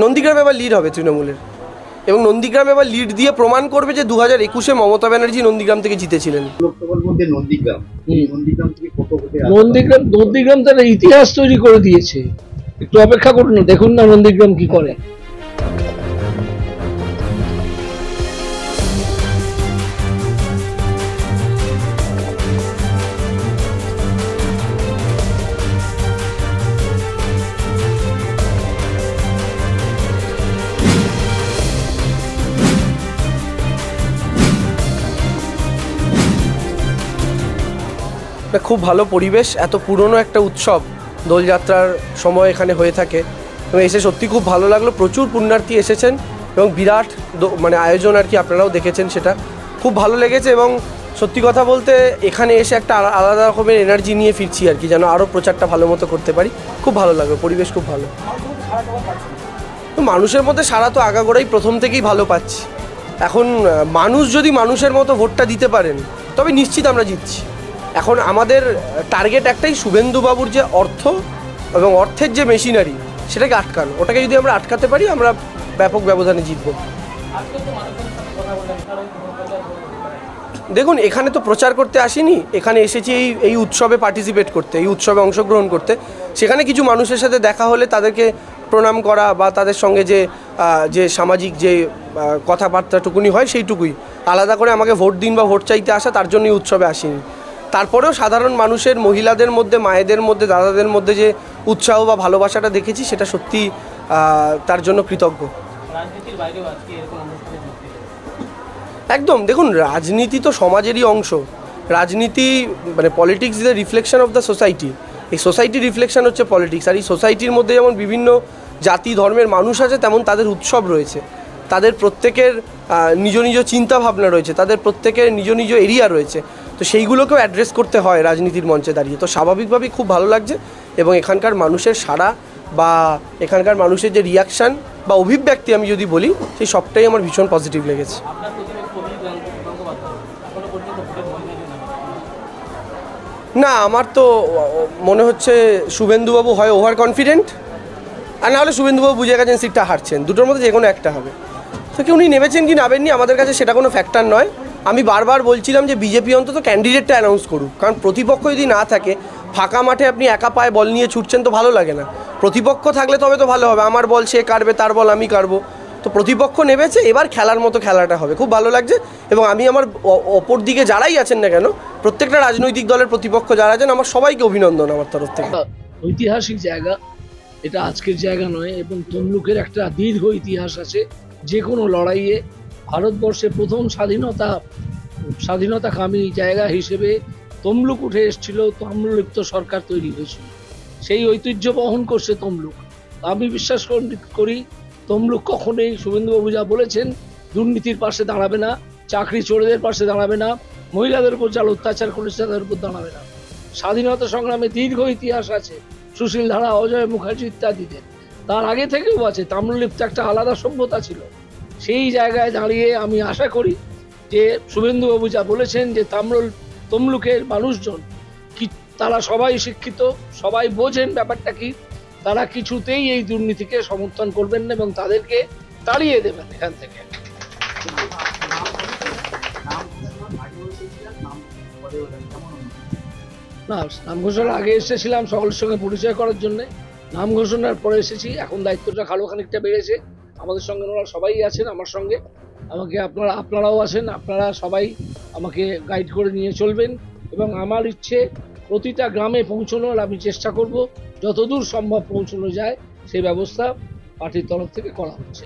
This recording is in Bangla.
নন্দীগ্রাম এবার লিড হবে তৃণমূলের, এবং নন্দীগ্রাম এবার লিড দিয়ে প্রমাণ করবে যে 2021-এ মমতা ব্যানার্জি নন্দীগ্রাম থেকে জিতেছিলেন। নন্দীগ্রাম তারা ইতিহাস তৈরি করে দিয়েছে, একটু অপেক্ষা করুন, দেখুন না নন্দীগ্রাম কি করে। খুব ভালো পরিবেশ, এত পুরনো একটা উৎসব দোলযাত্রার সময় এখানে হয়ে থাকে এবং এসে সত্যি খুব ভালো লাগলো। প্রচুর পুণ্যার্থী এসেছেন এবং বিরাট মানে আয়োজন আর কি, আপনারাও দেখেছেন, সেটা খুব ভালো লেগেছে। এবং সত্যি কথা বলতে এখানে এসে একটা আলাদা রকমের এনার্জি নিয়ে ফিরছি আর কি, যেন আরও প্রচারটা ভালো মতো করতে পারি। খুব ভালো লাগলো, পরিবেশ খুব ভালো। তো মানুষের মধ্যে সারা তো আগাগোড়াই প্রথম থেকেই ভালো পাচ্ছি। এখন মানুষ যদি মানুষের মতো ভোটটা দিতে পারেন তবে নিশ্চিত আমরা জিতছি। এখন আমাদের টার্গেট একটাই, শুভেন্দুবাবুর যে অর্থ এবং অর্থের যে মেশিনারি সেটাকে আটকানো। ওটাকে যদি আমরা আটকাতে পারি আমরা ব্যাপক ব্যবধানে জিতব। দেখুন, এখানে তো প্রচার করতে আসিনি, এখানে এসেছি এই উৎসবে পার্টিসিপেট করতে, এই উৎসবে অংশগ্রহণ করতে। সেখানে কিছু মানুষের সাথে দেখা হলে তাদেরকে প্রণাম করা বা তাদের সঙ্গে যে সামাজিক যে কথাবার্তাটুকুনি হয় সেইটুকুই। আলাদা করে আমাকে ভোট দিন বা ভোট চাইতে আসা, তার জন্যই উৎসবে আসিনি। তারপরেও সাধারণ মানুষের, মহিলাদের মধ্যে, মায়েদের মধ্যে, দাদাদের মধ্যে যে উৎসাহ বা ভালোবাসাটা দেখেছি সেটা সত্যি তার জন্য কৃতজ্ঞ। একদম, দেখুন, রাজনীতি তো সমাজেরই অংশ। রাজনীতি মানে politics is the reflection of the society. এই সোসাইটির রিফ্লেকশন হচ্ছে পলিটিক্স। আর এই সোসাইটির মধ্যে যেমন বিভিন্ন জাতি ধর্মের মানুষ আছে, তেমন তাদের উৎসব রয়েছে, তাদের প্রত্যেকের নিজ নিজ চিন্তা ভাবনা রয়েছে, তাদের প্রত্যেকের নিজ নিজ এরিয়া রয়েছে। তো সেইগুলোকেও অ্যাড্রেস করতে হয় রাজনীতির মঞ্চে দাঁড়িয়ে। তো স্বাভাবিকভাবেই খুব ভালো লাগছে এবং এখানকার মানুষের সাড়া বা এখানকার মানুষের যে রিয়াকশান বা অভিব্যক্তি আমি যদি বলি, সেই সবটাই আমার ভীষণ পজিটিভ লেগেছে। না, আমার তো মনে হচ্ছে শুভেন্দুবাবু হয় ওভার কনফিডেন্ট, আর নাহলে শুভেন্দুবাবু বুঝে গেছেন সিটটা হারছেন। দুটোর মধ্যে যে কোনো একটা হবে। তো কি উনি নেমেছেন কি নামেননি আমাদের কাছে সেটা কোনো ফ্যাক্টর নয়। আমি বারবার বলছিলাম যে বিজেপি অন্তত ক্যান্ডিডেটটা অ্যানাউন্স করুক, কারণ প্রতিপক্ষ যদি না থাকে, ফাঁকা মাঠে আপনি একা পায়ে বল নিয়ে ছুটছেন তো ভালো লাগে না। প্রতিপক্ষ থাকলে তবে তো ভালো হবে, আমার বল সে কাটবে, তার বল আমি কাটবো। তো প্রতিপক্ষ নেমেছে, এবার খেলার মতো খেলাটা হবে, খুব ভালো লাগছে। এবং আমি আমার অপর দিকে যারাই আছেন না কেন, প্রত্যেকটা রাজনৈতিক দলের প্রতিপক্ষ যারা আছেন, আমার সবাইকে অভিনন্দন আমার তরফ থেকে। ঐতিহাসিক জায়গা, এটা আজকের জায়গা নয়, এবং তমলুকের একটা দীর্ঘ ইতিহাস আছে। যে কোনো লড়াইয়ে ভারতবর্ষে প্রথম স্বাধীনতাকামী জায়গা হিসেবে তমলুক উঠে এসেছিল, তাম্রলিপ্ত সরকার তৈরি হয়েছিল, সেই ঐতিহ্য বহন করছে তমলুক। আমি বিশ্বাস করি তমলুক কখনোই শুভেন্দুবাবু যা বলেছেন, দুর্নীতির পাশে দাঁড়াবে না, চাকরি চোরদের পাশে দাঁড়াবে না, মহিলাদের উপর যারা অত্যাচার করেছে তাদের উপর দাঁড়াবে না। স্বাধীনতা সংগ্রামে দীর্ঘ ইতিহাস আছে, সুশীল ধারা, অজয় মুখার্জি ইত্যাদিদের। তার আগে থেকেও আছে। তাম্রলিপ্ত একটা আলাদা সভ্যতা ছিল। সেই জায়গায় দাঁড়িয়ে আমি আশা করি যে শুভেন্দুবাবু যা বলেছেন যে তমলুকের মানুষজন কি, তারা সবাই শিক্ষিত, সবাই বোঝেন ব্যাপারটা কি, তারা কিছুতেই এই দুর্নীতিকে সমর্থন করবেন না এবং তাদেরকে তাড়িয়ে দেবেন এখান থেকে। না, নাম ঘোষণার আগে এসেছিলাম সকলের সঙ্গে পরিচয় করার জন্য, নাম ঘোষণার পরে এসেছি। এখন দায়িত্বটা আরো খানিকটা বেড়েছে, আমাদের সঙ্গে ওরা সবাই আছেন, আমার সঙ্গে আমাকে আপনারাও আছেন, আপনারা সবাই আমাকে গাইড করে নিয়ে চলবেন। এবং আমার ইচ্ছে প্রতিটা গ্রামে পৌঁছানোর আমি চেষ্টা করব, যতদূর সম্ভব পৌঁছানো যায় সেই ব্যবস্থা পার্টির তরফ থেকে করা হচ্ছে।